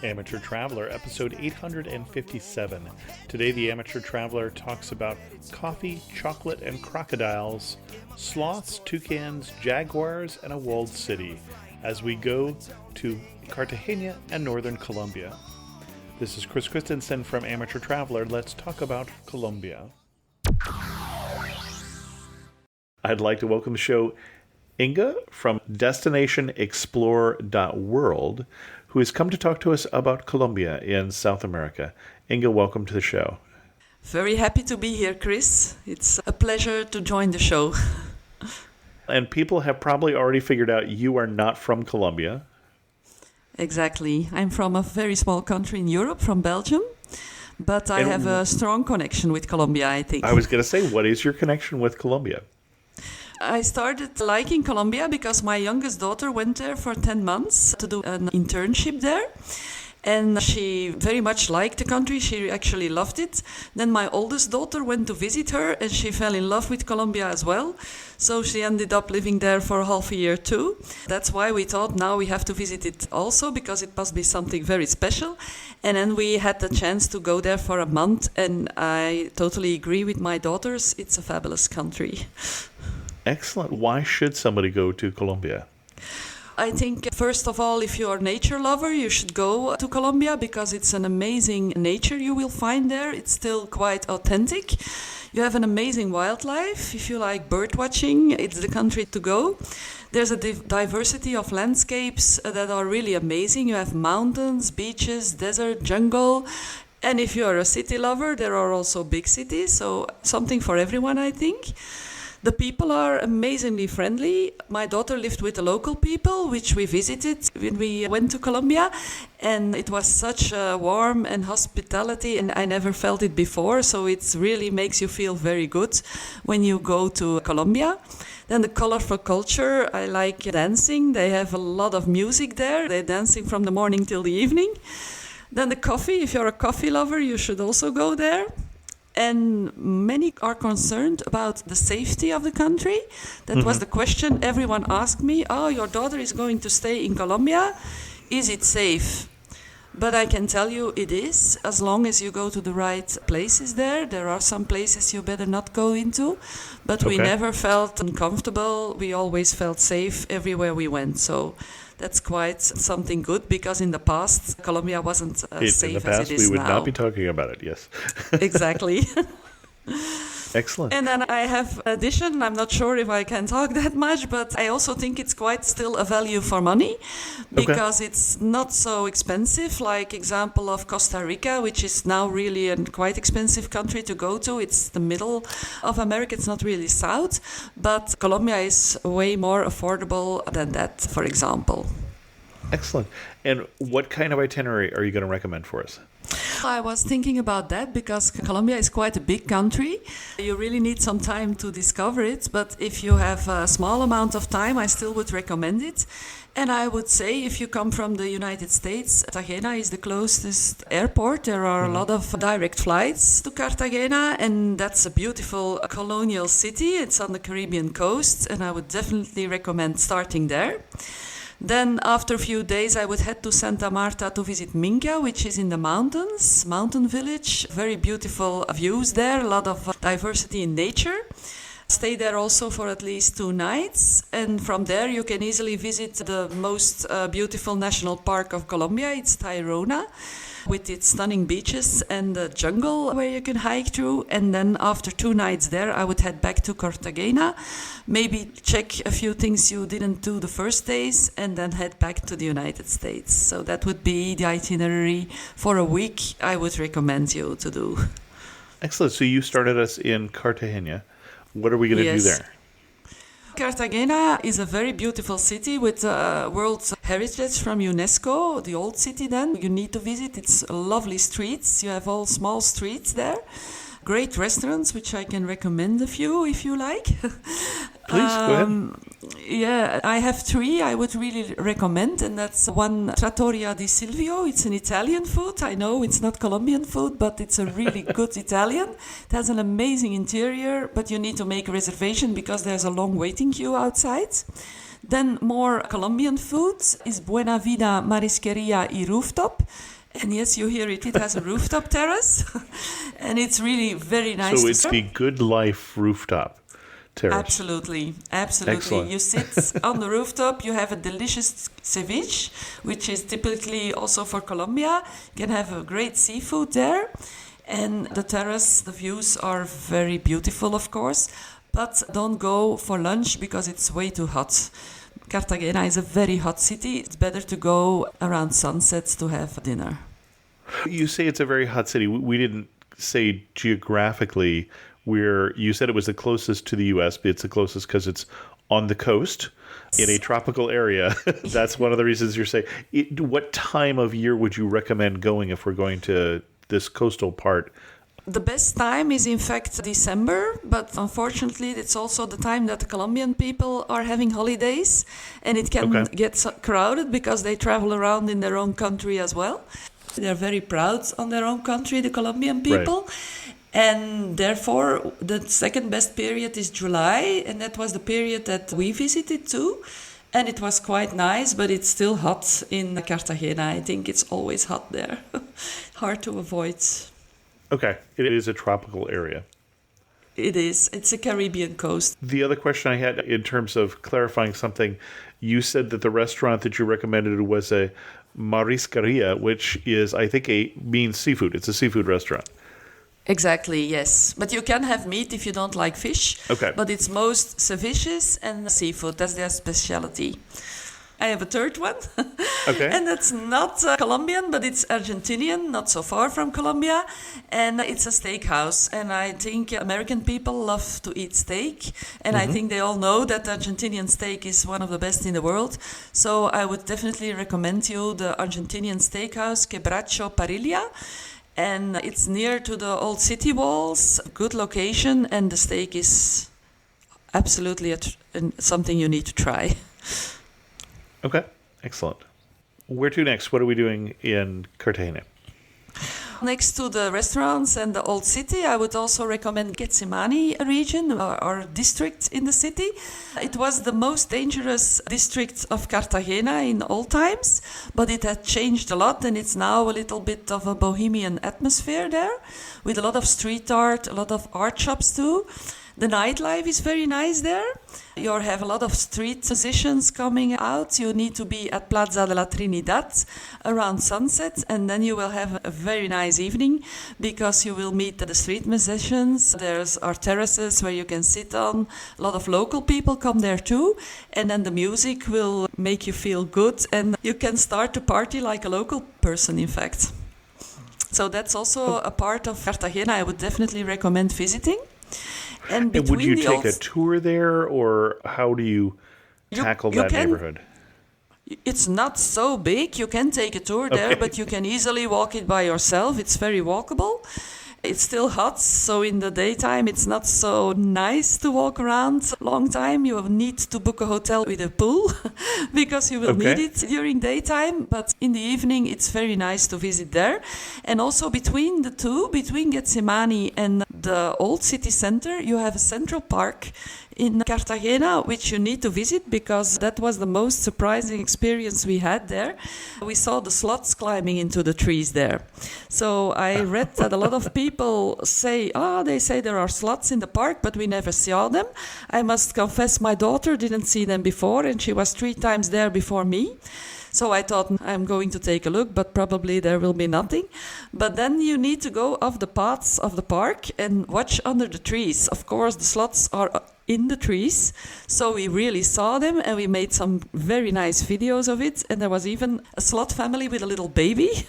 Amateur Traveler, episode 857. Today, the Amateur Traveler talks about coffee, chocolate, and crocodiles, sloths, toucans, jaguars, and a walled city as we go to Cartagena and Northern Colombia. This is Chris Christensen from Amateur Traveler. Let's talk about Colombia. I'd like to welcome the show Inge from DestinationExplorer.world, who has come to talk to us about Colombia in South America. Inge, welcome to the show. Very happy to be here, Chris. It's a pleasure to join the show. And people have probably already figured out you are not from Colombia. Exactly. I'm from a very small country in Europe, from Belgium. But I have a strong connection with Colombia, I think. I was going to say, what is your connection with Colombia? I started liking Colombia because my youngest daughter went there for 10 months to do an internship there. And she very much liked the country. She actually loved it. Then my oldest daughter went to visit her and she fell in love with Colombia as well. So she ended up living there for half a year too. That's why we thought now we have to visit it also, because it must be something very special. And then we had the chance to go there for a month, and I totally agree with my daughters. It's a fabulous country. Excellent. Why should somebody go to Colombia? I think, first of all, if you're a nature lover, you should go to Colombia because it's an amazing nature you will find there. It's still quite authentic. You have an amazing wildlife. If you like bird watching, it's the country to go. There's a diversity of landscapes that are really amazing. You have mountains, beaches, desert, jungle. And if you're a city lover, there are also big cities. So something for everyone, I think. The people are amazingly friendly. My daughter lived with the local people, which we visited when we went to Colombia. And it was such a warm and hospitality, and I never felt it before. So it really makes you feel very good when you go to Colombia. Then the colorful culture, I like dancing. They have a lot of music there. They're dancing from the morning till the evening. Then the coffee, if you're a coffee lover, you should also go there. And many are concerned about the safety of the country. That was the question everyone asked me. Oh, your daughter is going to stay in Colombia. Is it safe? But I can tell you it is, as long as you go to the right places there. There are some places you better not go into. But we never felt uncomfortable. We always felt safe everywhere we went. So that's quite something good, because in the past, Colombia wasn't safe as it is now. In the past, we would not be talking about it, yes. Exactly. Excellent. And then I have addition, I'm not sure if I can talk that much, but I also think it's quite still a value for money, because it's not so expensive, like example of Costa Rica, which is now really a quite expensive country to go to. It's the middle of America, it's not really south, but Colombia is way more affordable than that, for example. Excellent. And what kind of itinerary are you going to recommend for us? I was thinking about that because Colombia is quite a big country. You really need some time to discover it. But if you have a small amount of time, I still would recommend it. And I would say if you come from the United States, Cartagena is the closest airport. There are a lot of direct flights to Cartagena, and that's a beautiful colonial city. It's on the Caribbean coast, and I would definitely recommend starting there. Then after a few days, I would head to Santa Marta to visit Minga, which is in the mountains, mountain village. Very beautiful views there, a lot of diversity in nature. Stay there also for at least 2 nights. And from there, you can easily visit the most beautiful national park of Colombia. It's Tayrona, with its stunning beaches and the jungle where you can hike through. And then after 2 nights there, I would head back to Cartagena, maybe check a few things you didn't do the first days, and then head back to the United States. So that would be the itinerary for a week I would recommend you to do. Excellent. So you started us in Cartagena. What are we going to do there? Cartagena is a very beautiful city with World Heritage from UNESCO, the old city then. You need to visit. It's lovely streets. You have all small streets there. Great restaurants, which I can recommend a few if you like. Please, go ahead. Yeah, I have 3 I would really recommend, and that's one Trattoria di Silvio. It's an Italian food. I know it's not Colombian food, but it's a really good Italian. It has an amazing interior, but you need to make a reservation because there's a long waiting queue outside. Then more Colombian food is Buena Vida Marisqueria y Rooftop. And yes, you hear it. It has a rooftop terrace, and it's really very nice. So it's the Good Life rooftop terrace. Absolutely. Excellent. You sit on the rooftop. You have a delicious ceviche, which is typically also for Colombia. You can have a great seafood there, and the terrace. The views are very beautiful, of course, but don't go for lunch because it's way too hot. Cartagena is a very hot city. It's better to go around sunset to have dinner. You say it's a very hot city. We didn't say geographically where you said it was the closest to the U.S., but it's the closest because it's on the coast in a tropical area. That's one of the reasons you're saying. What time of year would you recommend going if we're going to this coastal part? The best time is in fact December, but unfortunately it's also the time that the Colombian people are having holidays, and it can get crowded because they travel around in their own country as well. They're very proud on their own country, the Colombian people. Right. And therefore the second best period is July, and that was the period that we visited too. And it was quite nice, but it's still hot in Cartagena. I think it's always hot there. Hard to avoid. Okay, it is a tropical area. It is. It's a Caribbean coast. The other question I had in terms of clarifying something, you said that the restaurant that you recommended was a marisqueria, which is, I think, means seafood. It's a seafood restaurant. Exactly, yes. But you can have meat if you don't like fish. Okay. But it's most ceviches and seafood. That's their specialty. I have a third one. Okay. And that's not Colombian, but it's Argentinian, not so far from Colombia. And it's a steakhouse. And I think American people love to eat steak. And I think they all know that Argentinian steak is one of the best in the world. So I would definitely recommend you the Argentinian steakhouse, Quebracho Parrilla. And it's near to the old city walls, good location, and the steak is absolutely something you need to try. Okay, excellent. Where to next? What are we doing in Cartagena? Next to the restaurants and the old city, I would also recommend Getsemani region or district in the city. It was the most dangerous district of Cartagena in old times, but it had changed a lot, and it's now a little bit of a bohemian atmosphere there, with a lot of street art, a lot of art shops too. The nightlife is very nice there. You have a lot of street musicians coming out. You need to be at Plaza de la Trinidad around sunset, and then you will have a very nice evening because you will meet the street musicians. There's our terraces where you can sit on. A lot of local people come there too, and then the music will make you feel good, and you can start to party like a local person, in fact. So that's also a part of Cartagena I would definitely recommend visiting. And would you take a tour there, or how do you tackle that neighborhood? It's not so big. You can take a tour there, but you can easily walk it by yourself. It's very walkable. It's still hot, so in the daytime it's not so nice to walk around a long time. You will need to book a hotel with a pool because you will need it during daytime. But in the evening it's very nice to visit there. And also between the two, between Getsemani and the old city center, you have a central park in Cartagena, which you need to visit because that was the most surprising experience we had there. We saw the sloths climbing into the trees there. So I read that a lot of people say, they say there are sloths in the park, but we never saw them. I must confess my daughter didn't see them before, and she was 3 times there before me. So I thought, I'm going to take a look, but probably there will be nothing. But then you need to go off the paths of the park and watch under the trees. Of course, the sloths are in the trees, so we really saw them, and we made some very nice videos of it. And there was even a sloth family with a little baby.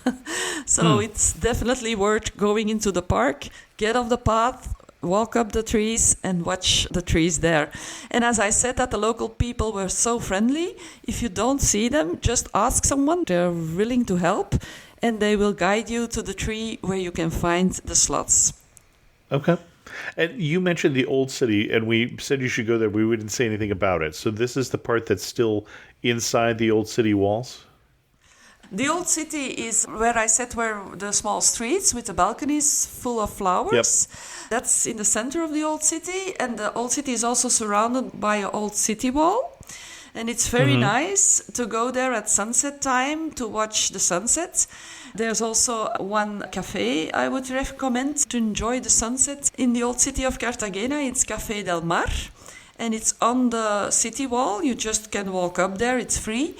So it's definitely worth going into the park, get off the path, walk up the trees and watch the trees there. And as I said, that the local people were so friendly. If you don't see them, just ask someone. They're willing to help, and they will guide you to the tree where you can find the sloths. Okay. And you mentioned the old city, and we said you should go there. We wouldn't say anything about it. So this is the part that's still inside the old city walls? The old city is where I said were the small streets with the balconies full of flowers. Yep. That's in the center of the old city, and the old city is also surrounded by an old city wall. And it's very nice to go there at sunset time to watch the sunset. There's also one cafe I would recommend to enjoy the sunset in the old city of Cartagena. It's Café del Mar. And it's on the city wall. You just can walk up there. It's free.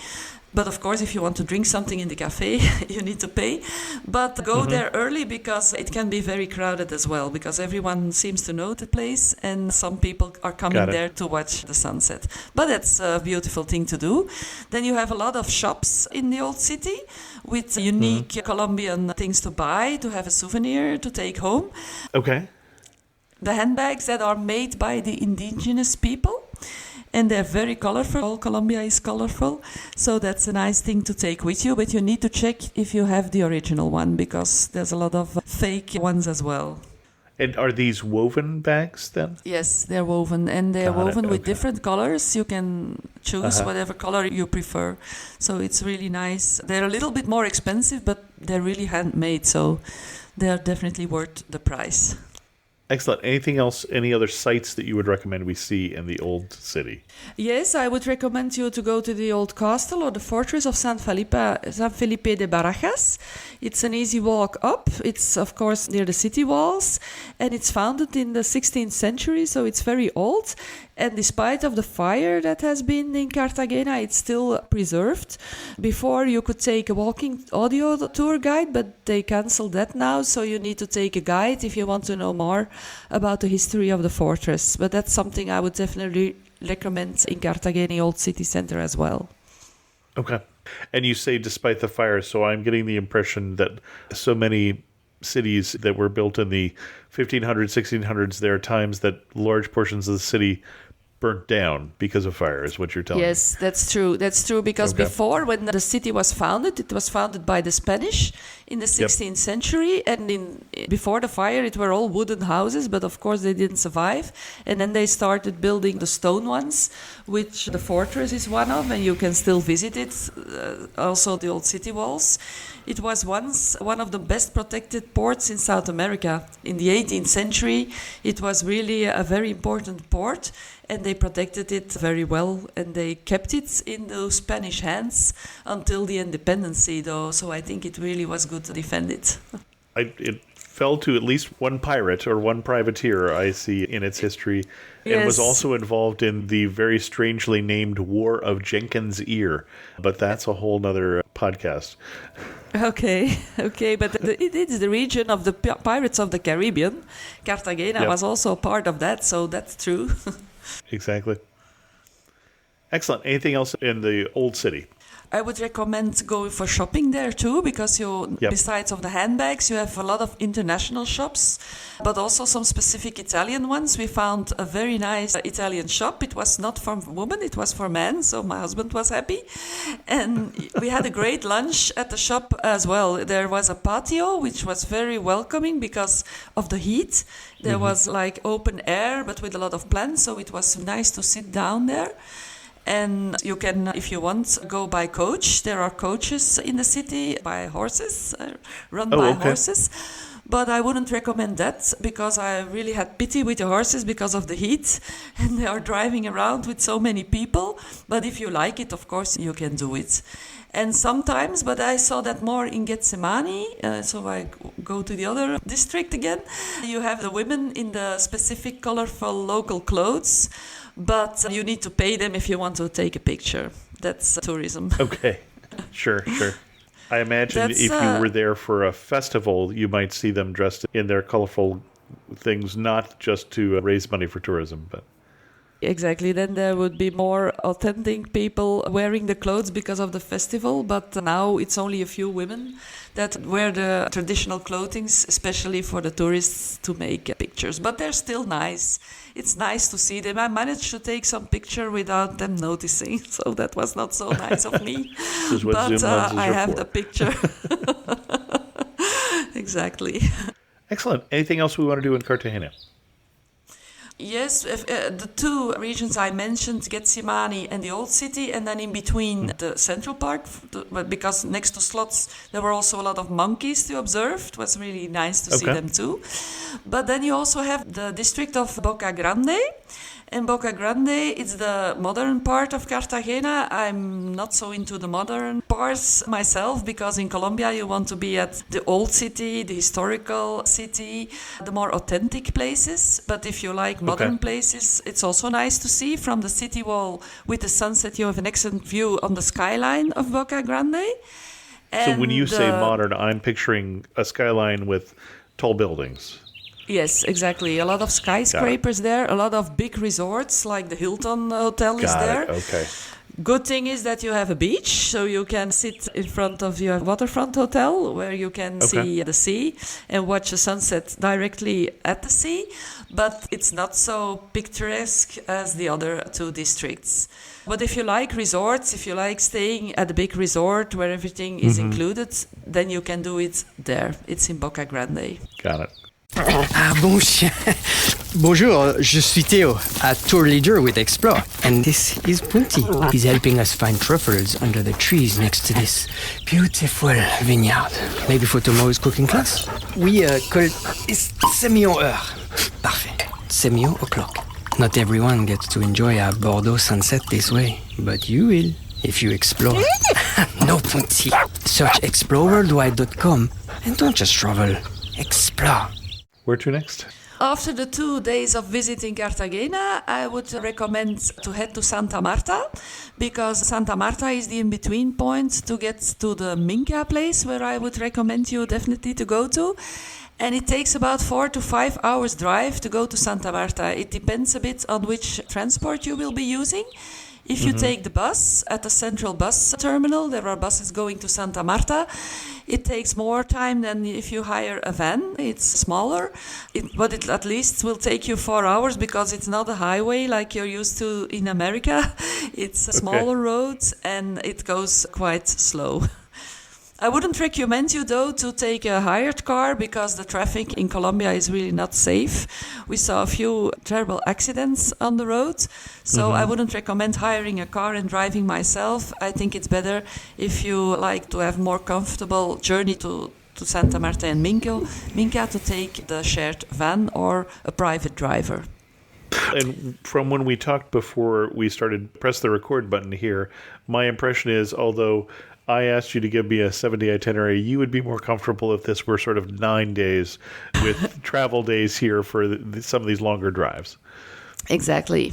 But of course, if you want to drink something in the cafe, you need to pay. But go there early because it can be very crowded as well, because everyone seems to know the place and some people are coming there to watch the sunset. But that's a beautiful thing to do. Then you have a lot of shops in the old city with unique Colombian things to buy, to have a souvenir to take home. Okay. The handbags that are made by the indigenous people. And they're very colorful. All Colombia is colorful. So that's a nice thing to take with you. But you need to check if you have the original one, because there's a lot of fake ones as well. And are these woven bags then? Yes, they're woven. And they're woven with different colors. You can choose whatever color you prefer. So it's really nice. They're a little bit more expensive, but they're really handmade. So they're definitely worth the price. Excellent. Anything else, any other sites that you would recommend we see in the old city? Yes, I would recommend you to go to the old castle or the fortress of San Felipe de Barajas. It's an easy walk up. It's, of course, near the city walls. And it's founded in the 16th century, so it's very old. And despite of the fire that has been in Cartagena, it's still preserved. Before, you could take a walking audio tour guide, but they canceled that now. So you need to take a guide if you want to know more about the history of the fortress. But that's something I would definitely recommend in Cartagena Old City Center as well. Okay. And you say despite the fire, so I'm getting the impression that so many cities that were built in the 1500s, 1600s, there are times that large portions of the city burnt down because of fire, is what you're telling me. Yes, that's true. That's true, because before, when the city was founded, it was founded by the Spanish in the 16th century, and before the fire, it were all wooden houses, but of course they didn't survive. And then they started building the stone ones, which the fortress is one of, and you can still visit it, also the old city walls. It was once one of the best protected ports in South America. In the 18th century, it was really a very important port, and they protected it very well, and they kept it in those Spanish hands until the independence, though. So I think it really was good to defend it. It fell to at least one pirate or one privateer, I see, in its history, and was also involved in the very strangely named War of Jenkins' Ear. But that's a whole nother podcast. Okay, but it is the region of the Pirates of the Caribbean. Cartagena was also a part of that, so that's true. Exactly. Excellent. Anything else in the old city? I would recommend going for shopping there too, because besides of the handbags, you have a lot of international shops, but also some specific Italian ones. We found a very nice Italian shop. It was not for women, it was for men, so my husband was happy. And we had a great lunch at the shop as well. There was a patio, which was very welcoming because of the heat. There was like open air, but with a lot of plants, so it was nice to sit down there. And you can, if you want, go by coach. There are coaches in the city by horses, run by horses. But I wouldn't recommend that, because I really had pity with the horses because of the heat. And they are driving around with so many people. But if you like it, of course, you can do it. And sometimes, but I saw that more in Getsemani, so I go to the other district again. You have the women in the specific colorful local clothes, but you need to pay them if you want to take a picture. That's tourism. Okay, sure. I imagine if you were there for a festival, you might see them dressed in their colorful things, not just to raise money for tourism, but... Exactly, then there would be more authentic people wearing the clothes because of the festival, but now it's only a few women that wear the traditional clothing, especially for the tourists to make pictures. But they're still nice. It's nice to see them. I managed to take some picture without them noticing, so that was not so nice of me. But I have the picture. Exactly. Excellent. Anything else we want to do in Cartagena? Yes, the two regions I mentioned, Getsemani and the Old City, and then in between the Central Park, because next to slots there were also a lot of monkeys to observe. It was really nice to see them too. But then you also have the district of Boca Grande, And Boca Grande, it's the modern part of Cartagena. I'm not so into the modern parts myself, because in Colombia you want to be at the old city, the historical city, the more authentic places. But if you like modern places, it's also nice to see from the city wall with the sunset. You have an excellent view on the skyline of Boca Grande. So when you say modern, I'm picturing a skyline with tall buildings. Yes, exactly. A lot of skyscrapers there, a lot of big resorts, like the Hilton Hotel is there. Okay. Good thing is that you have a beach, so you can sit in front of your waterfront hotel where you can see the sea and watch the sunset directly at the sea. But it's not so picturesque as the other two districts. But if you like resorts, if you like staying at a big resort where everything is included, then you can do it there. It's in Boca Grande. Got it. Ah, bon chien. Bonjour, je suis Theo, a tour leader with Explore. And this is Punti. He's helping us find truffles under the trees next to this beautiful vineyard. Maybe for tomorrow's cooking class? Oui, call is 7h. Parfait. 7:00. Not everyone gets to enjoy a Bordeaux sunset this way, but you will if you explore. No, Punti. Search Explorer.world.com and don't just travel. Explore. Where to next? After the 2 days of visiting Cartagena, I would recommend to head to Santa Marta, because Santa Marta is the in-between point to get to the Minca place, where I would recommend you definitely to go to. And it takes about 4 to 5 hours drive to go to Santa Marta. It depends a bit on which transport you will be using. If you take the bus at the central bus terminal, there are buses going to Santa Marta. It takes more time than if you hire a van. It's smaller, but it at least will take you 4 hours, because it's not a highway like you're used to in America. It's a smaller road and it goes quite slow. I wouldn't recommend you, though, to take a hired car, because the traffic in Colombia is really not safe. We saw a few terrible accidents on the road, so I wouldn't recommend hiring a car and driving myself. I think it's better if you like to have more comfortable journey to Santa Marta and Minca to take the shared van or a private driver. And from when we talked before we started press the record button here, my impression is, although I asked you to give me a 7-day itinerary, you would be more comfortable if this were sort of 9 days with travel days here for some of these longer drives. Exactly.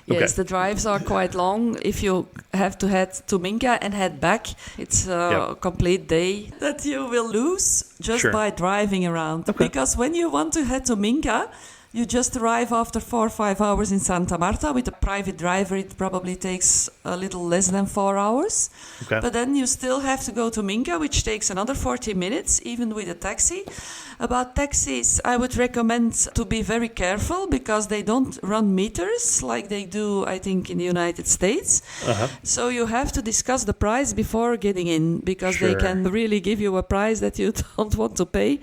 Yes, the drives are quite long. If you have to head to Minca and head back, it's a complete day that you will lose just by driving around. Because when you want to head to Minca, you just arrive after 4 or 5 hours in Santa Marta. With a private driver, it probably takes a little less than 4 hours. But then you still have to go to Minca, which takes another 40 minutes, even with a taxi. About taxis, I would recommend to be very careful, because they don't run meters like they do, I think, in the United States. So you have to discuss the price before getting in, because they can really give you a price that you don't want to pay.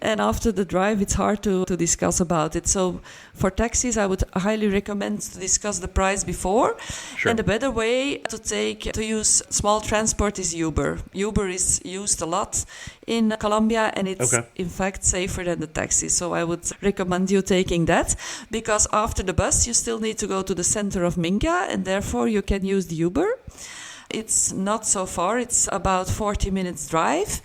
And after the drive, it's hard to discuss about it. So for taxis, I would highly recommend to discuss the price before. And a better way to use small transport is Uber. Uber is used a lot in Colombia, and it's in fact safer than the taxi. So I would recommend you taking that, because after the bus, you still need to go to the center of Minca, and therefore you can use the Uber. It's not so far, it's about 40 minutes drive.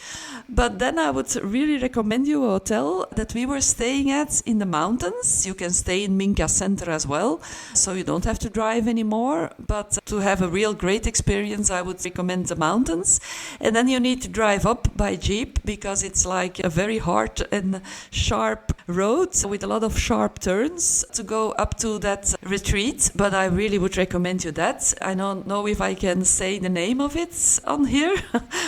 But then I would really recommend you a hotel that we were staying at in the mountains. You can stay in Minca Center as well, so you don't have to drive anymore. But to have a real great experience, I would recommend the mountains. And then you need to drive up by jeep, because it's like a very hard and sharp road with a lot of sharp turns to go up to that retreat. But I really would recommend you that. I don't know if I can say the name of it on here,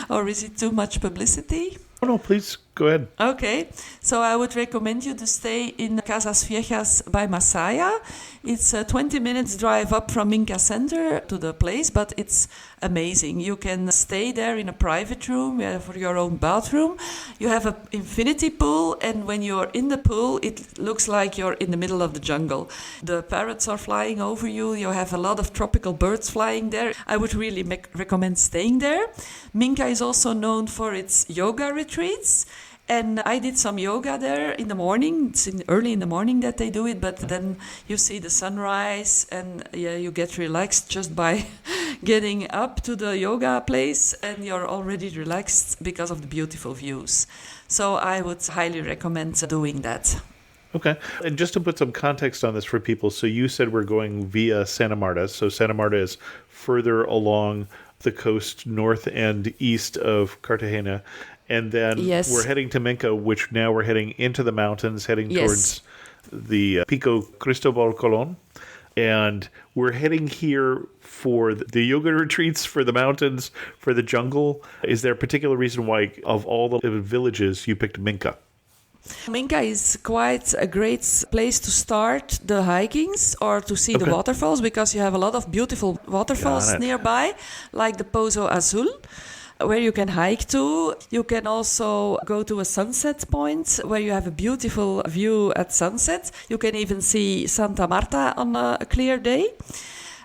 or is it too much publicity? Oh, no, please go ahead. Okay, so I would recommend you to stay in Casas Viejas by Masaya. It's a 20 minutes drive up from Minca Center to the place, but it's amazing. You can stay there in a private room, you have your own bathroom. You have an infinity pool, and when you're in the pool, it looks like you're in the middle of the jungle. The parrots are flying over you. You have a lot of tropical birds flying there. I would really recommend staying there. Minca is also known for its yoga retreats. And I did some yoga there in the morning. It's early in the morning that they do it, but then you see the sunrise and you get relaxed just by getting up to the yoga place, and you're already relaxed because of the beautiful views. So I would highly recommend doing that. Okay. And just to put some context on this for people, so you said we're going via Santa Marta. So Santa Marta is further along the coast north and east of Cartagena. And then we're heading to Minca, which now we're heading into the mountains, heading towards the Pico Cristobal Colon. And we're heading here for the yoga retreats, for the mountains, for the jungle. Is there a particular reason why, of all the villages, you picked Minca? Minca is quite a great place to start the hikings or to see the waterfalls, because you have a lot of beautiful waterfalls nearby, like the Pozo Azul, where you can hike to. You can also go to a sunset point where you have a beautiful view at sunset. You can even see Santa Marta on a clear day.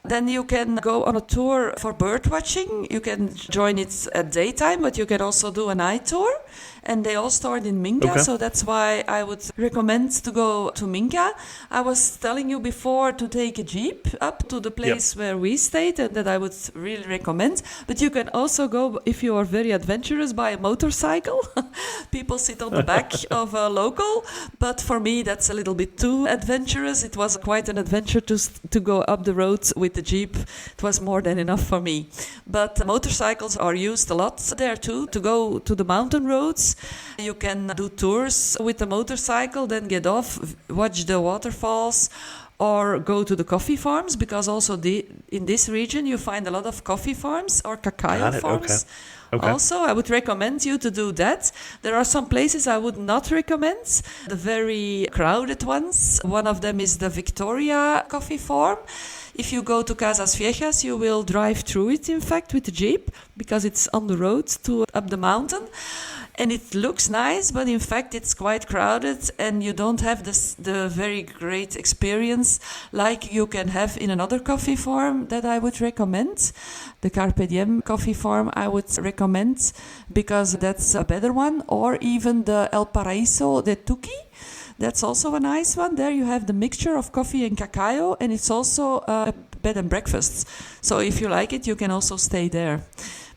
Then you can go on a tour for bird watching. You can join it at daytime, but you can also do a night tour. And they all start in Minca, so that's why I would recommend to go to Minca. I was telling you before to take a jeep up to the place where we stayed, and that I would really recommend. But you can also go, if you are very adventurous, by a motorcycle. People sit on the back of a local, but for me that's a little bit too adventurous. It was quite an adventure to go up the road with the jeep. It was more than enough for me. But motorcycles are used a lot there too, to go to the mountain roads. You can do tours with the motorcycle, then get off, watch the waterfalls, or go to the coffee farms, because also in this region you find a lot of coffee farms or cacao farms. Also, I would recommend you to do that. There are some places I would not recommend, the very crowded ones. One of them is the Victoria coffee farm. If you go to Casas Viejas, you will drive through it, in fact, with the jeep, because it's on the road up the mountain. And it looks nice, but in fact it's quite crowded, and you don't have the very great experience like you can have in another coffee farm that I would recommend. The Carpe Diem coffee farm I would recommend, because that's a better one. Or even the El Paraíso de Tuqui. That's also a nice one. There you have the mixture of coffee and cacao, and it's also a bed and breakfast. So if you like it, you can also stay there.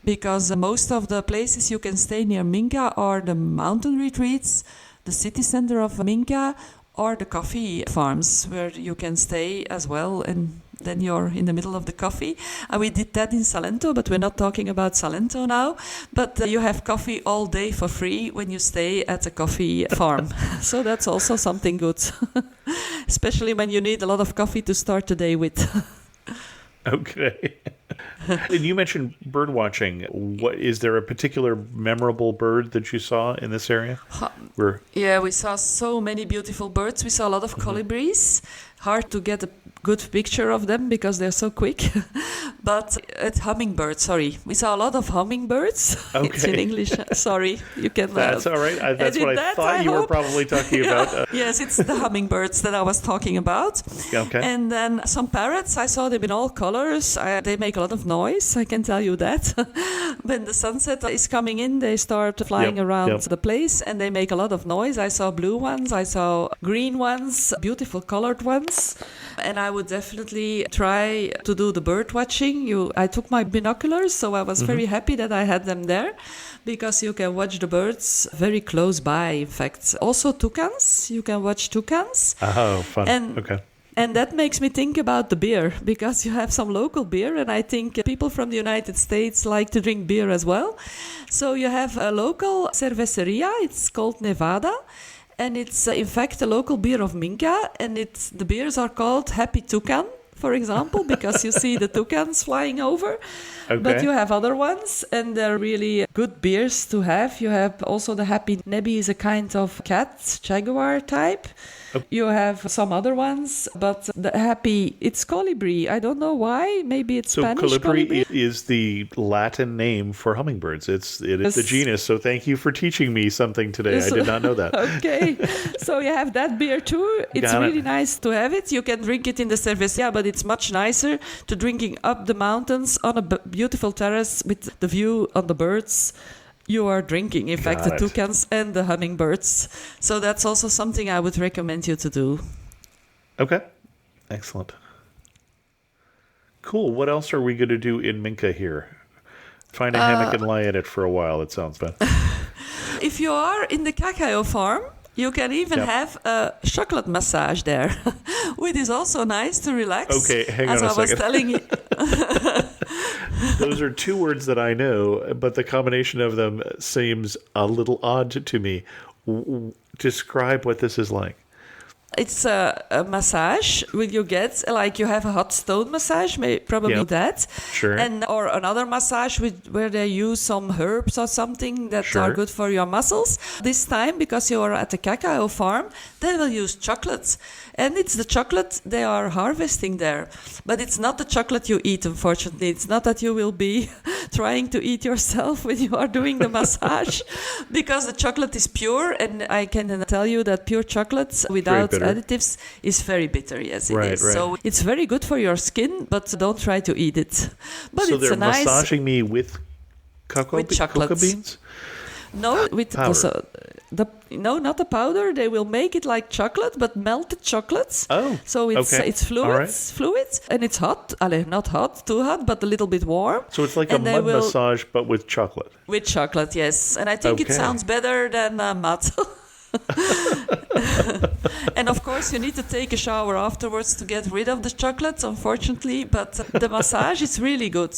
Because most of the places you can stay near Minca are the mountain retreats, the city center of Minca, or the coffee farms, where you can stay as well, and then you're in the middle of the coffee. We did that in Salento, but we're not talking about Salento now. But you have coffee all day for free when you stay at a coffee farm. So that's also something good, especially when you need a lot of coffee to start the day with. Okay. And you mentioned bird watching. What is there a particular memorable bird that you saw in this area? Yeah, we saw so many beautiful birds. We saw a lot of colibris. Hard to get a good picture of them because they're so quick. But hummingbirds, sorry. We saw a lot of hummingbirds. Okay. It's in English. Sorry. You can. That's all right. That's what I thought you were probably talking about. Yes, it's the hummingbirds that I was talking about. Okay. And then some parrots. I saw them in all colors. They make a lot of noise, I can tell you that. When the sunset is coming in, they start flying around the place, and they make a lot of noise. I saw blue ones. I saw green ones, beautiful colored ones. And I would definitely try to do the bird watching. I took my binoculars, so I was very happy that I had them there, because you can watch the birds very close by, in fact. Also toucans. You can watch toucans. Oh, fun. And that makes me think about the beer, because you have some local beer, and I think people from the United States like to drink beer as well. So you have a local cerveceria. It's called Nevada. And it's, in fact, a local beer of Minca, and the beers are called Happy Toucan, for example, because you see the toucans flying over. Okay. But you have other ones, and they're really good beers to have. You have also the Happy Nebby, is a kind of cat, jaguar type. You have some other ones, but the Happy, it's colibri. I don't know why. Maybe it's Spanish colibri. Is the Latin name for hummingbirds. It is the genus. So thank you for teaching me something today. I did not know that. Okay. So you have that beer too. It's really nice to have it. You can drink it in the cerveceria, but it's much nicer to drinking up the mountains on a beautiful terrace with the view on the birds you are drinking. In fact, the Got it. toucans and the hummingbirds. So that's also something I would recommend you to do. Okay. Excellent. Cool. What else are we going to do in Minca here? Find a hammock and lie in it for a while, it sounds bad. If you are in the cacao farm, you can even have a chocolate massage there, which is also nice to relax. Okay, hang as on a I was second. telling you. Those are two words that I know, but the combination of them seems a little odd to me. Describe what this is like. It's a massage where you get, like you have a hot stone massage, probably Yep. that. Sure. Or another massage where they use some herbs or something that Sure. are good for your muscles. This time, because you are at the cacao farm, they will use chocolate. And it's the chocolate they are harvesting there. But it's not the chocolate you eat, unfortunately. It's not that you will be trying to eat yourself when you are doing the massage, because the chocolate is pure. And I can tell you that pure chocolate without bitter. additives is very bitter. Yes, it Right, is. right. So it's very good for your skin, but don't try to eat it. But So it's they're a nice... massaging me with With chocolate. cocoa beans? No, with Powder. also no, not the powder. They will make it like chocolate, but melted chocolate. Oh, so it's okay. it's fluid, All right. fluid, and it's hot. Not hot, too hot, but a little bit warm. So it's like And a they mud will- massage, but with chocolate. With chocolate, yes. And I think it Okay. sounds better than mud. And of course, you need to take a shower afterwards to get rid of the chocolate, unfortunately. But the massage is really good.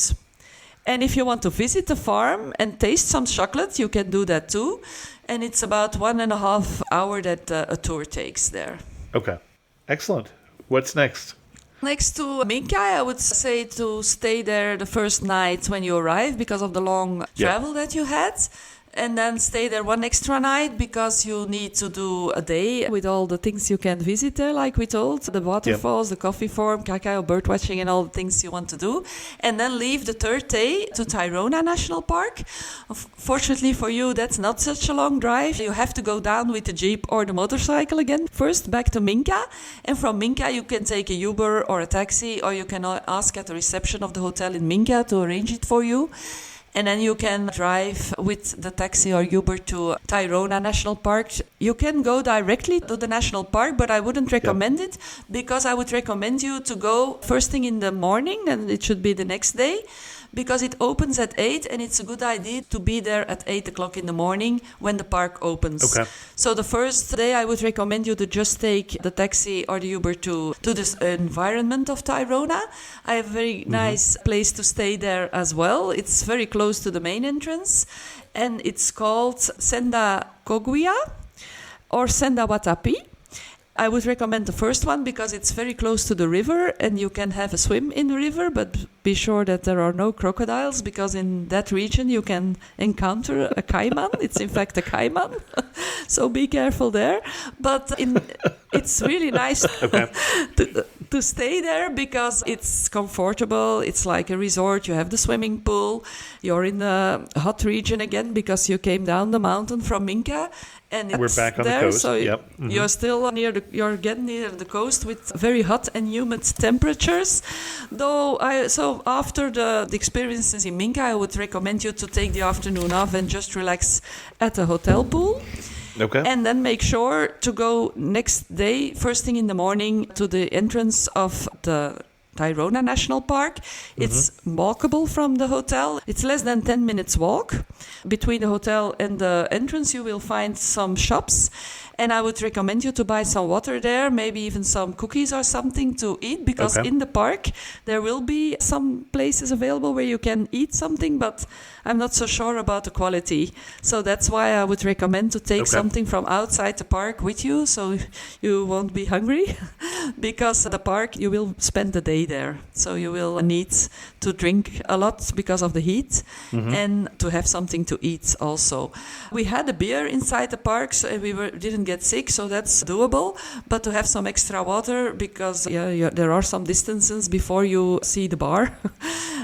And if you want to visit the farm and taste some chocolate, you can do that too. And it's about 1.5 hours that a tour takes there. Okay. Excellent. What's next? Next to Minca, I would say to stay there the first night when you arrive because of the long travel that you had. And then stay there one extra night because you need to do a day with all the things you can visit there, like we told. The waterfalls, the coffee farm, cacao, bird watching, and all the things you want to do. And then leave the third day to Tayrona National Park. Fortunately for you, that's not such a long drive. You have to go down with the jeep or the motorcycle again. First, back to Minca. And from Minca, you can take a Uber or a taxi, or you can ask at the reception of the hotel in Minca to arrange it for you. And then you can drive with the taxi or Uber to Tayrona National Park. You can go directly to the national park, but I wouldn't recommend it because I would recommend you to go first thing in the morning, and it should be the next day, because it opens at 8 and it's a good idea to be there at 8 o'clock in the morning when the park opens. Okay. So the first day I would recommend you to just take the taxi or the Uber to this environment of Tayrona. I have a very nice place to stay there as well. It's very close to the main entrance and it's called Senda Koguia or Senda Watapi. I would recommend the first one because it's very close to the river and you can have a swim in the river, but be sure that there are no crocodiles because in that region you can encounter a caiman. It's in fact a caiman, so be careful there. But it's really nice to stay there because it's comfortable. It's like a resort. You have the swimming pool. You're in the hot region again because you came down the mountain from Minca. And We're it's back on there, the coast. so Yep. you're still you're getting near the coast with very hot and humid temperatures. So after the experiences in Minca, I would recommend you to take the afternoon off and just relax at the hotel pool. Okay. And then make sure to go next day, first thing in the morning, to the entrance of the Tayrona National Park. It's walkable from the hotel. It's less than 10 minutes walk. Between the hotel and the entrance, you will find some shops. And I would recommend you to buy some water there, maybe even some cookies or something to eat, because in the park there will be some places available where you can eat something, but I'm not so sure about the quality. So that's why I would recommend to take something from outside the park with you so you won't be hungry, because at the park you will spend the day there. So you will need to drink a lot because of the heat and to have something to eat also. We had a beer inside the park, so we didn't get sick, so that's doable. But to have some extra water, because there are some distances before you see the bar,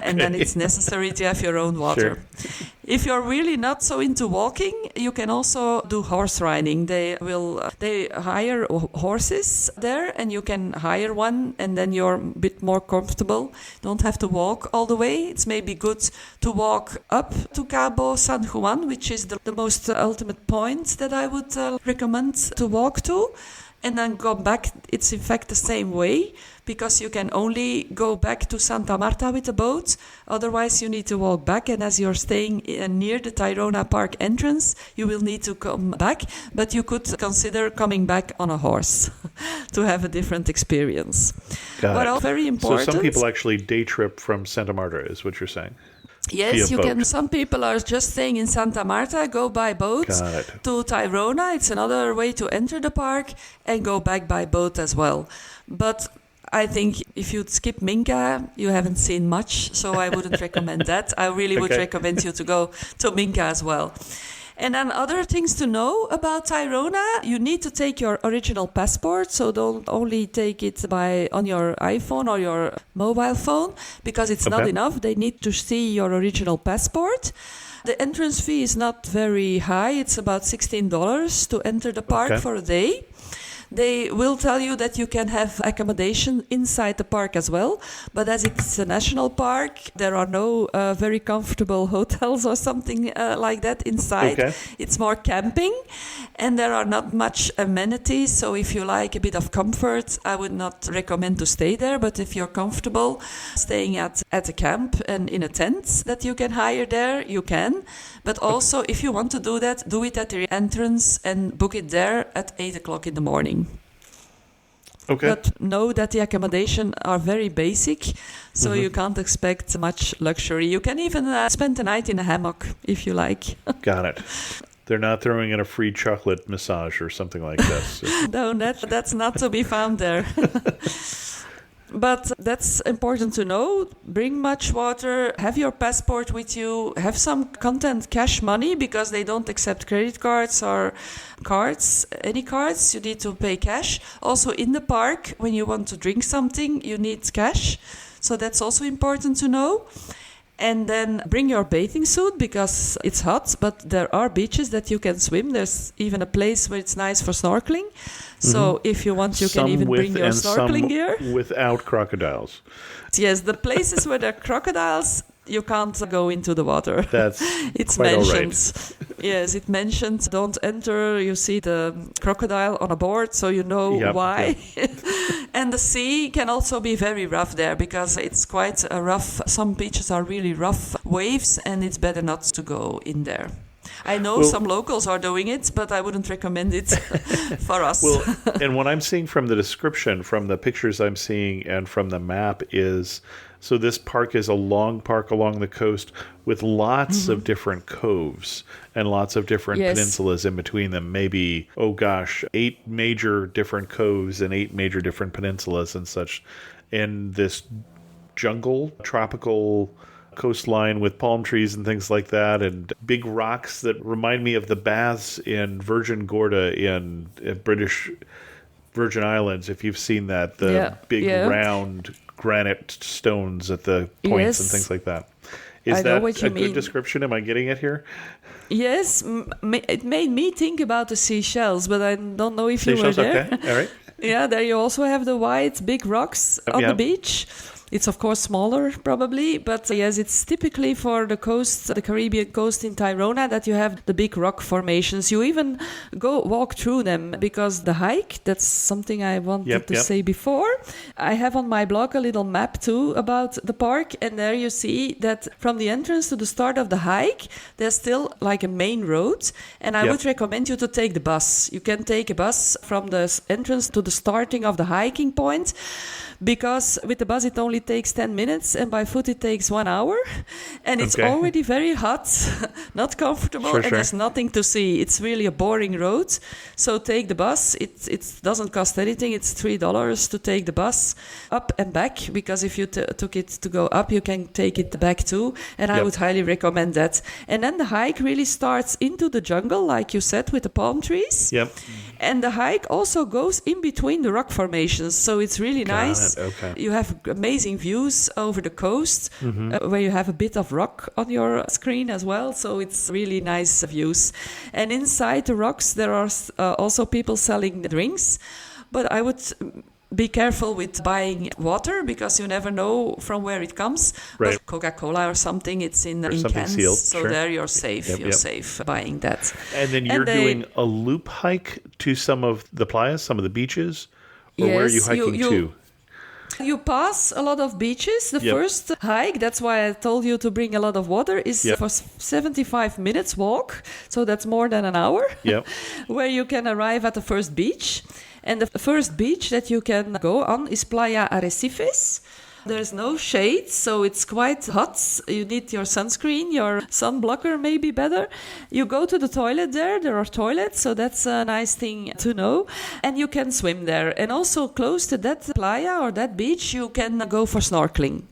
and then it's necessary to have your own water. Sure. If you're really not so into walking, you can also do horse riding. They hire horses there, and you can hire one, and then you're a bit more comfortable. Don't have to walk all the way. It's maybe good to walk up to Cabo San Juan, which is the most ultimate point that I would recommend to walk to. And then go back. It's in fact the same way, because you can only go back to Santa Marta with a boat. Otherwise, you need to walk back. And as you're staying near the Tayrona Park entrance, you will need to come back. But you could consider coming back on a horse to have a different experience. Got it. Very important. So some people actually day trip from Santa Marta, is what you're saying? Yes, you boat. can. Some people are just staying in Santa Marta, go by boat to Tayrona. It's another way to enter the park, and go back by boat as well. But I think if you skip Minca, you haven't seen much, so I wouldn't recommend that. I really would recommend you to go to Minca as well. And then other things to know about Tayrona, you need to take your original passport, so don't only take it on your iPhone or your mobile phone, because it's not enough. They need to see your original passport. The entrance fee is not very high. It's about $16 to enter the park for a day. They will tell you that you can have accommodation inside the park as well, but as it's a national park, there are no very comfortable hotels or something like that inside. Okay. It's more camping, and there are not much amenities, so if you like a bit of comfort, I would not recommend to stay there, but if you're comfortable staying at a camp and in a tent that you can hire there, you can. But also, if you want to do that, do it at the entrance and book it there at 8 o'clock in the morning. Okay. But know that the accommodation are very basic, so you can't expect much luxury. You can even spend the night in a hammock if you like. Got it. They're not throwing in a free chocolate massage or something like this. No, that's not to be found there. But that's important to know. Bring much water, have your passport with you, have some content cash money, because they don't accept credit cards or cards, any cards. You need to pay cash. Also in the park, when you want to drink something, you need cash. So that's also important to know. And then bring your bathing suit, because it's hot, but there are beaches that you can swim. There's even a place where it's nice for snorkeling. So if you want, you can even bring your snorkeling gear. Without crocodiles. Yes, the places where there are crocodiles, you can't go into the water. It's quite mentioned. All right. Yes, it mentions don't enter. You see the crocodile on a board, so you know why. Yep. And the sea can also be very rough there, because it's quite rough. Some beaches are really rough waves, and it's better not to go in there. I know some locals are doing it, but I wouldn't recommend it for us. Well, and what I'm seeing from the description, from the pictures I'm seeing, and from the map is, so this park is a long park along the coast with lots of different coves and lots of different peninsulas in between them. Maybe, 8 major different coves and 8 major different peninsulas and such in this jungle, tropical coastline with palm trees and things like that, and big rocks that remind me of the baths in Virgin Gorda in British Virgin Islands, if you've seen that, the big round granite stones at the points and things like that. Is that a good description? Am I getting it here? Yes, it made me think about the Seychelles, but I don't know if you were there. Okay, all right. Yeah, there you also have the white big rocks on the beach. It's, of course, smaller, probably, but yes, it's typically for the coast, the Caribbean coast in Tayrona, that you have the big rock formations. You even walk through them, because the hike, that's something I wanted to say before. I have on my blog a little map, too, about the park, and there you see that from the entrance to the start of the hike, there's still like a main road, and I would recommend you to take the bus. You can take a bus from the entrance to the starting of the hiking point, because with the bus it only takes 10 minutes, and by foot it takes 1 hour, and it's already very hot, not comfortable, and there's nothing to see. It's really a boring road. So take the bus. It doesn't cost anything. It's $3 to take the bus up and back, because if you took it to go up, you can take it back too, and I would highly recommend that. And then the hike really starts into the jungle, like you said, with the palm trees. And the hike also goes in between the rock formations, so it's really nice. You have amazing amazing views over the coast, where you have a bit of rock on your screen as well. So it's really nice views. And inside the rocks, there are also people selling drinks. But I would be careful with buying water because you never know from where it comes. Right. But Coca-Cola or something, it's in something cans. sealed, so sure. there you're safe. Yep, you're safe buying that. And then you're doing a loop hike to some of the playas, some of the beaches? Or Yes, where are you hiking to? You pass a lot of beaches. The first hike, that's why I told you to bring a lot of water, is for 75 minutes walk. So that's more than an hour. Yep. Where you can arrive at the first beach. And the first beach that you can go on is Playa Arrecifes. There's no shade, so it's quite hot. You need your sunscreen, your sun blocker maybe better. You go to the toilet there. There are toilets, so that's a nice thing to know. And you can swim there. And also close to that playa or that beach, you can go for snorkeling.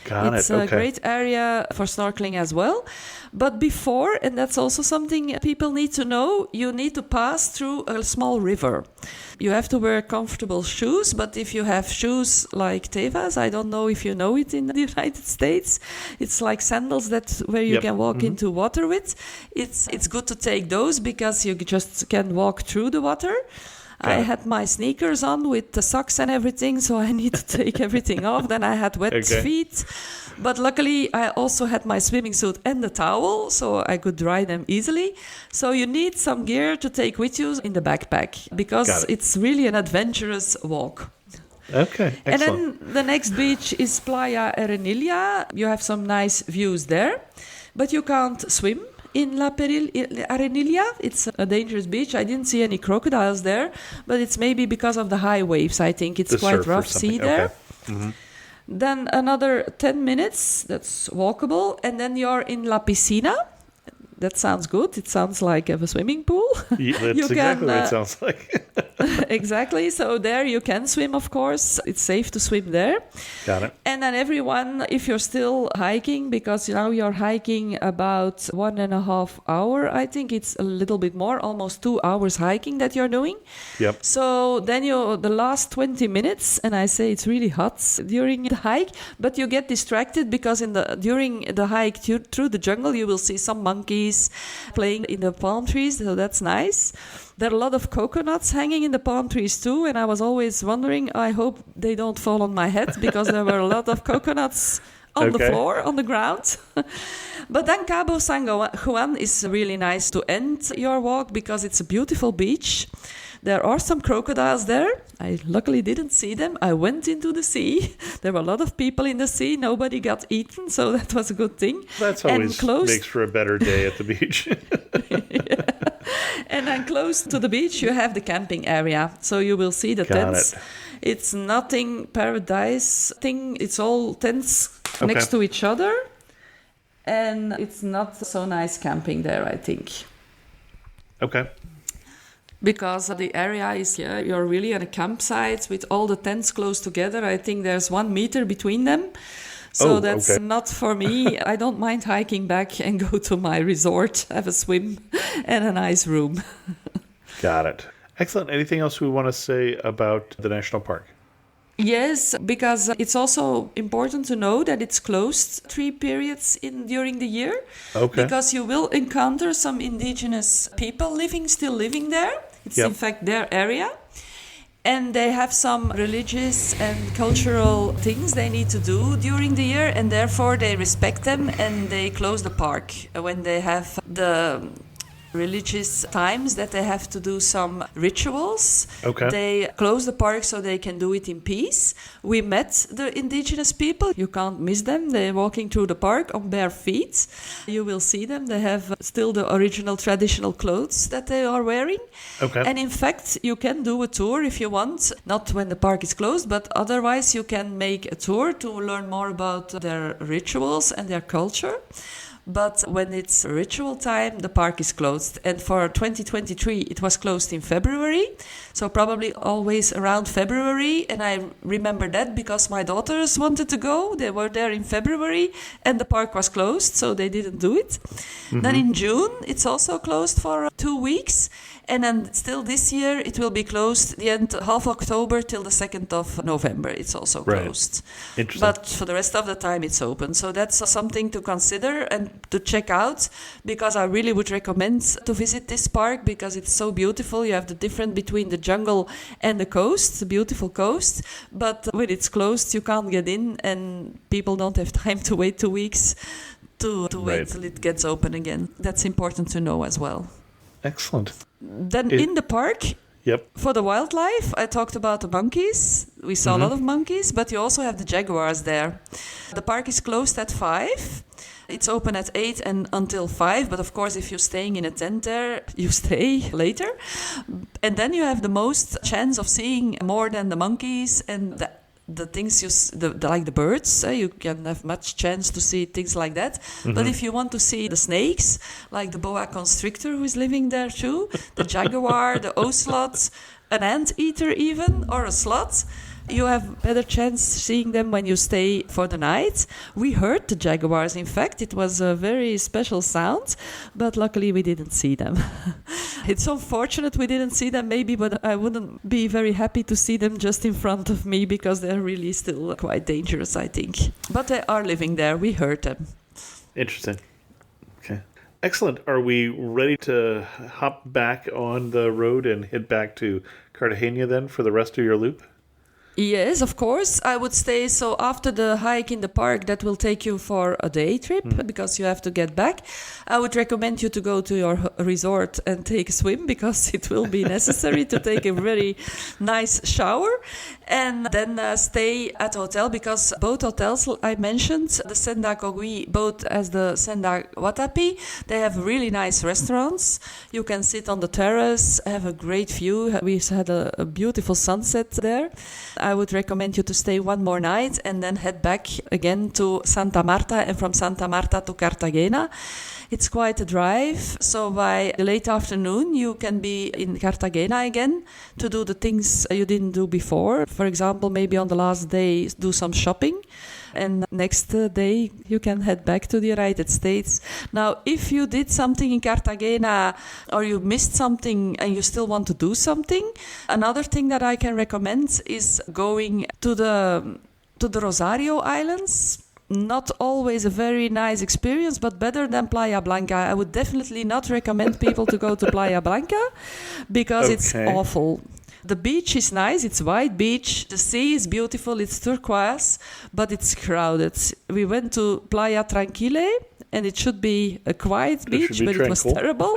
It's a great area for snorkeling as well. But before, and that's also something people need to know, you need to pass through a small river. You have to wear comfortable shoes, but if you have shoes like Tevas, I don't know if you know it in the United States, it's like sandals where you can walk into water with. It's good to take those because you just can walk through the water. I had my sneakers on with the socks and everything, so I need to take everything off. Then I had wet feet. But luckily, I also had my swimming suit and the towel, so I could dry them easily. So you need some gear to take with you in the backpack, because it's really an adventurous walk. Okay, excellent. And then the next beach is Playa Arenilla. You have some nice views there, but you can't swim in Arenilla. It's a dangerous beach. I didn't see any crocodiles there, but it's maybe because of the high waves. I think it's quite rough sea there. Then another 10 minutes, that's walkable, and then you're in La Piscina. That sounds good. It sounds like a swimming pool. Yeah, that's exactly what it sounds like. Exactly. So there you can swim, of course. It's safe to swim there. Got it. And then everyone, if you're still hiking, because now you're hiking about 1.5 hours, I think it's a little bit more, almost 2 hours hiking that you're doing. Yep. So then the last 20 minutes, and I say it's really hot during the hike, but you get distracted because during the hike through the jungle, you will see some monkeys playing in the palm trees, so that's nice. There are a lot of coconuts hanging in the palm trees too, and I was always wondering, I hope they don't fall on my head, because there were a lot of coconuts on the floor, on the ground. But then Cabo San Juan is really nice to end your walk, because it's a beautiful beach. There are some crocodiles there. I luckily didn't see them. I went into the sea. There were a lot of people in the sea. Nobody got eaten, so that was a good thing. That's always makes for a better day at the beach. And then close to the beach, you have the camping area. So you will see the tents. It's nothing paradise thing. It's all tents next to each other. And it's not so nice camping there, I think. Okay. Because the area is, you're really at a campsite with all the tents close together. I think there's 1 meter between them. So that's not for me. I don't mind hiking back and go to my resort, have a swim and a nice room. Got it. Excellent. Anything else we want to say about the national park? Yes, because it's also important to know that it's closed 3 periods during the year. Okay. Because you will encounter some indigenous people still living there. It's in fact their area. And they have some religious and cultural things they need to do during the year, and therefore they respect them, and they close the park when they have the religious times that they have to do some rituals. Okay. They close the park so they can do it in peace. We met the indigenous people. You can't miss them. They're walking through the park on bare feet. You will see them. They have still the original traditional clothes that they are wearing. Okay. And in fact, you can do a tour if you want, not when the park is closed, but otherwise you can make a tour to learn more about their rituals and their culture. But when it's ritual time, the park is closed. And for 2023, it was closed in February. So probably always around February. And I remember that because my daughters wanted to go. They were there in February and the park was closed, so they didn't do it. Mm-hmm. Then in June, it's also closed for 2 weeks. And then still this year, it will be closed the end half October till the 2nd of November. It's also closed. Interesting. But for the rest of the time, it's open. So that's something to consider and to check out, because I really would recommend to visit this park because it's so beautiful. You have the difference between the jungle and the coast, the beautiful coast. But when it's closed, you can't get in, and people don't have time to wait 2 weeks to wait till it gets open again. That's important to know as well. Excellent. Then in the park, for the wildlife, I talked about the monkeys. We saw a lot of monkeys, but you also have the jaguars there. The park is closed at 5. It's open at 8 and until 5, but of course if you're staying in a tent there, you stay later. And then you have the most chance of seeing more than the monkeys and the things like the birds. You can have much chance to see things like that. But if you want to see the snakes, like the boa constrictor who is living there too, the jaguar, the ocelot, an anteater even, or a sloth, you have better chance seeing them when you stay for the night. We heard the jaguars, in fact. It was a very special sound, but luckily we didn't see them. It's unfortunate we didn't see them maybe, but I wouldn't be very happy to see them just in front of me because they're really still quite dangerous, I think. But they are living there. We heard them. Interesting. Okay. Excellent. Are we ready to hop back on the road and head back to Cartagena then for the rest of your loop? Yes, of course. I would stay. So after the hike in the park, that will take you for a day trip because you have to get back. I would recommend you to go to your resort and take a swim because it will be necessary to take a very nice shower. And then stay at a hotel because both hotels I mentioned, the Senda Kogui, both as the Senda Watapi, they have really nice restaurants. You can sit on the terrace, have a great view. We had a beautiful sunset there. I would recommend you to stay one more night and then head back again to Santa Marta and from Santa Marta to Cartagena. It's quite a drive, so by the late afternoon you can be in Cartagena again to do the things you didn't do before. For example, maybe on the last day do some shopping. And next day you can head back to the United States. Now, if you did something in Cartagena or you missed something and you still want to do something, another thing that I can recommend is going to the Rosario Islands. Not always a very nice experience, but better than Playa Blanca. I would definitely not recommend people to go to Playa Blanca because it's awful. The beach is nice, it's white beach, the sea is beautiful, it's turquoise, but it's crowded. We went to Playa Tranquile, and it should be a quiet beach, but it was terrible.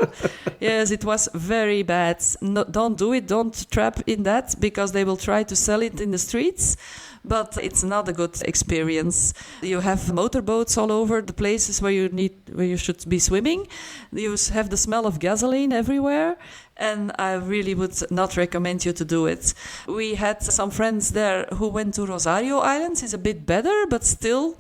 Yes, it was very bad. No, don't do it, don't trap in that, because they will try to sell it in the streets. But it's not a good experience. You have motorboats all over the places where you should be swimming. You have the smell of gasoline everywhere, and I really would not recommend you to do it. We had some friends there who went to Rosario Islands. It's a bit better, but still,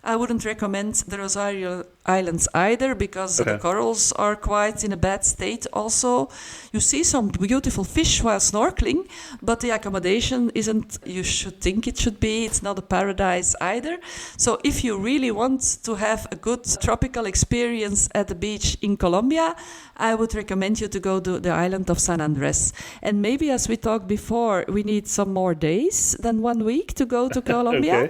I wouldn't recommend the Rosario Islands either because the corals are quite in a bad state also. You see some beautiful fish while snorkeling, but the accommodation isn't, you should think it should be. It's not a paradise either. So if you really want to have a good tropical experience at the beach in Colombia, I would recommend you to go to the island of San Andres. And maybe, as we talked before, we need some more days than 1 week to go to Colombia.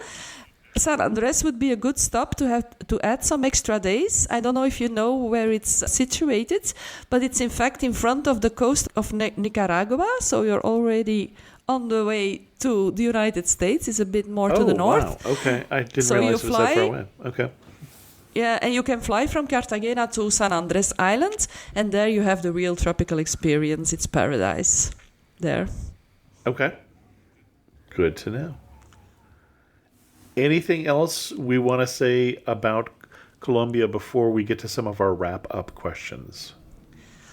San Andres would be a good stop to add some extra days. I don't know if you know where it's situated, but it's in fact in front of the coast of Nicaragua, so you're already on the way to the United States. It's a bit more to the north. Wow, okay. I didn't realize it was that far away. Okay. Yeah, and you can fly from Cartagena to San Andres Island, and there you have the real tropical experience. It's paradise there. Okay. Good to know. Anything else we want to say about Colombia before we get to some of our wrap-up questions?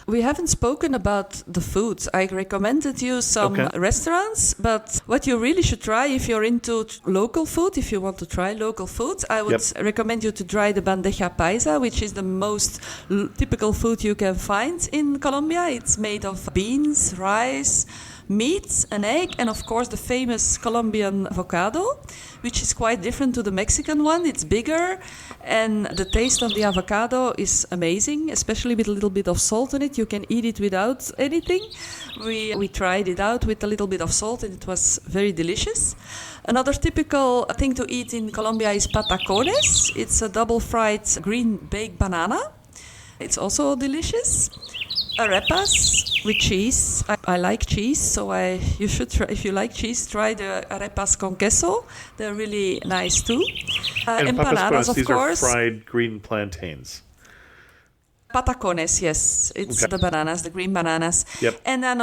We haven't spoken about the food. I recommended you some restaurants, but what you really should try if you're into local food, if you want to try local food, I would recommend you to try the bandeja paisa, which is the most typical food you can find in Colombia. It's made of beans, rice, meat, an egg, and of course the famous Colombian avocado, which is quite different to the Mexican one. It's bigger, and the taste of the avocado is amazing, especially with a little bit of salt in it. You can eat it without anything. We tried it out with a little bit of salt, and it was very delicious. Another typical thing to eat in Colombia is patacones. It's a double fried green baked banana. It's also delicious. Arepas with cheese. I like cheese, so you should try, if you like cheese, try the arepas con queso. They're really nice too. And empanadas, of these course. are fried green plantains. Patacones, yes. It's Okay. the bananas, the green bananas. Yep. And then,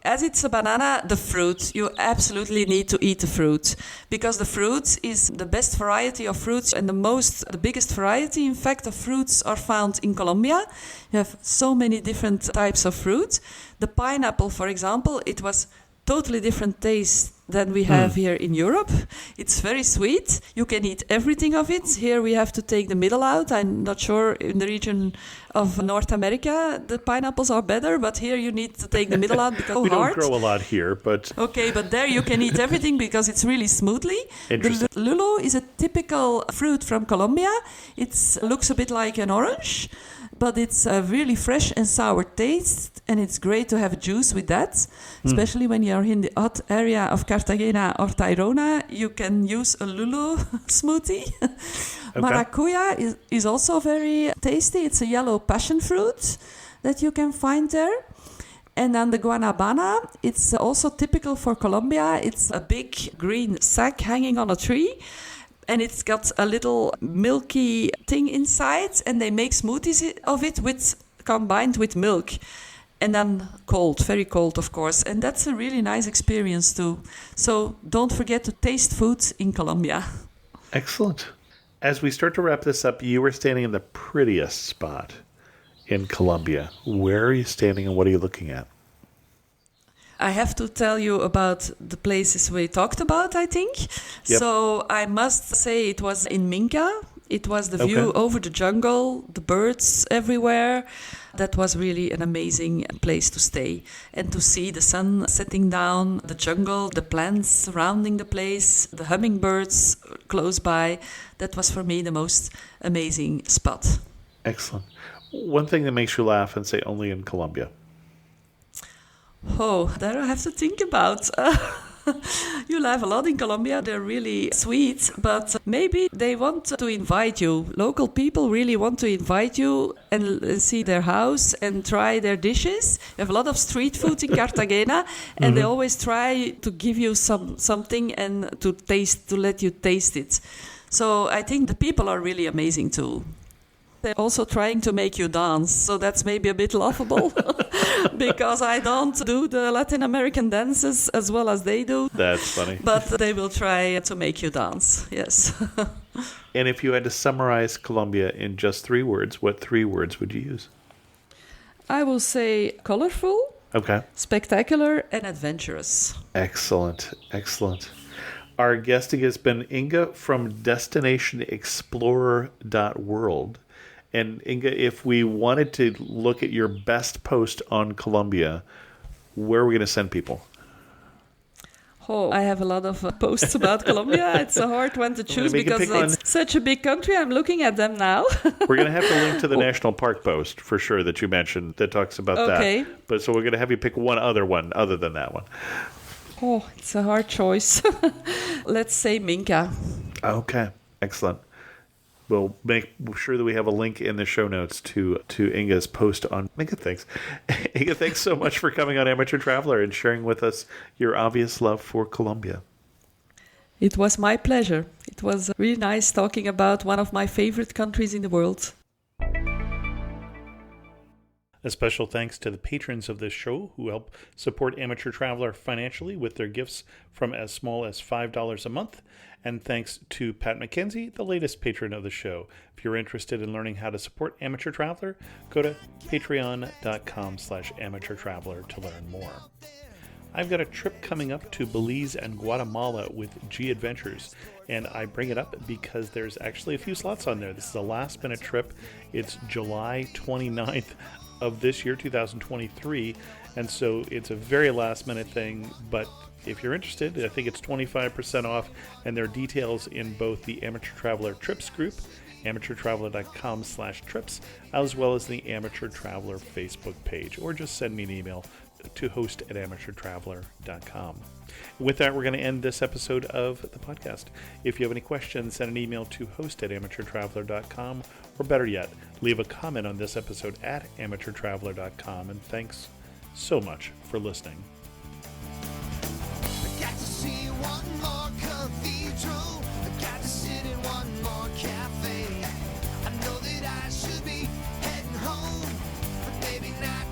as it's a banana, the fruit, you absolutely need to eat the fruit. Because the fruit is the best variety of fruits and the biggest variety, in fact, of fruits are found in Colombia. You have so many different types of fruit. The pineapple, for example, it was totally different taste than we have here in Europe. It's very sweet. You can eat everything of it. Here we have to take the middle out. I'm not sure in the region of North America the pineapples are better, but here you need to take the middle out because We it's hard. don't grow a lot here, but Okay, but there you can eat everything because it's really smoothly. Interesting. The lulo is a typical fruit from Colombia. It looks a bit like an orange, but it's a really fresh and sour taste, and it's great to have juice with that, especially when you're in the hot area of Cartagena or Tayrona. You can use a lulo smoothie. Maracuya is also very tasty. It's a yellow passion fruit that you can find there. And then the guanabana, it's also typical for Colombia. It's a big green sack hanging on a tree. And it's got a little milky thing inside, and they make smoothies of it combined with milk. And then cold, very cold, of course. And that's a really nice experience too. So don't forget to taste food in Colombia. excellent. As we start to wrap this up, you were standing in the prettiest spot in Colombia. Where are you standing and what are you looking at? I have to tell you about the places we talked about, I think. Yep. So I must say it was in Minca. It was the view over the jungle, the birds everywhere. That was really an amazing place to stay and to see the sun setting down, the jungle, the plants surrounding the place, the hummingbirds close by. That was for me the most amazing spot. Excellent. One thing that makes you laugh and say only in Colombia. Oh, that I have to think about. You laugh a lot in Colombia. They're really sweet, but maybe they want to invite you. Local people really want to invite you and see their house and try their dishes. You have a lot of street food in Cartagena, and they always try to give you something and to let you taste it. So I think the people are really amazing too. They're also trying to make you dance, so that's maybe a bit laughable because I don't do the Latin American dances as well as they do. That's funny. But they will try to make you dance, yes. And if you had to summarize Colombia in just 3 words, what 3 words would you use? I will say colorful, Okay. spectacular, and adventurous. Excellent. Excellent. Our guesting has been Inge from DestinationExplorer.world. And Inge, if we wanted to look at your best post on Colombia, where are we going to send people? Oh, I have a lot of posts about Colombia. It's a hard one to choose Maybe you can because pick it's such a big country. I'm looking at them now. We're going to have to link to the National Park post for sure that you mentioned that talks about that. But so we're going to have you pick one other than that one. Oh, it's a hard choice. Let's say Minca. Okay, excellent. We'll make sure that we have a link in the show notes to Inge's post on Inge. Thanks. Inge, thanks so much for coming on Amateur Traveler and sharing with us your obvious love for Colombia. It was my pleasure. It was really nice talking about one of my favorite countries in the world. A special thanks to the patrons of this show who help support Amateur Traveler financially with their gifts from as small as $5 a month. And thanks to Pat McKenzie, the latest patron of the show. If you're interested in learning how to support Amateur Traveler, go to patreon.com/Amateur Traveler to learn more. I've got a trip coming up to Belize and Guatemala with G Adventures, and I bring it up because there's actually a few slots on there. This is a last-minute trip. It's July 29th. of this year, 2023. And so it's a very last minute thing, but if you're interested, I think it's 25% off, and there are details in both the Amateur Traveler Trips group, amateurtraveler.com/trips, as well as the Amateur Traveler Facebook page, or just send me an email to host@amateurtraveler.com. With that, we're going to end this episode of the podcast. If you have any questions, send an email to host@amateurtraveler.com, or better yet, leave a comment on this episode at amateurtraveler.com. And thanks so much for listening. I got to see one more cathedral. I got to sit in one more cafe. I know that I should be heading home, but maybe not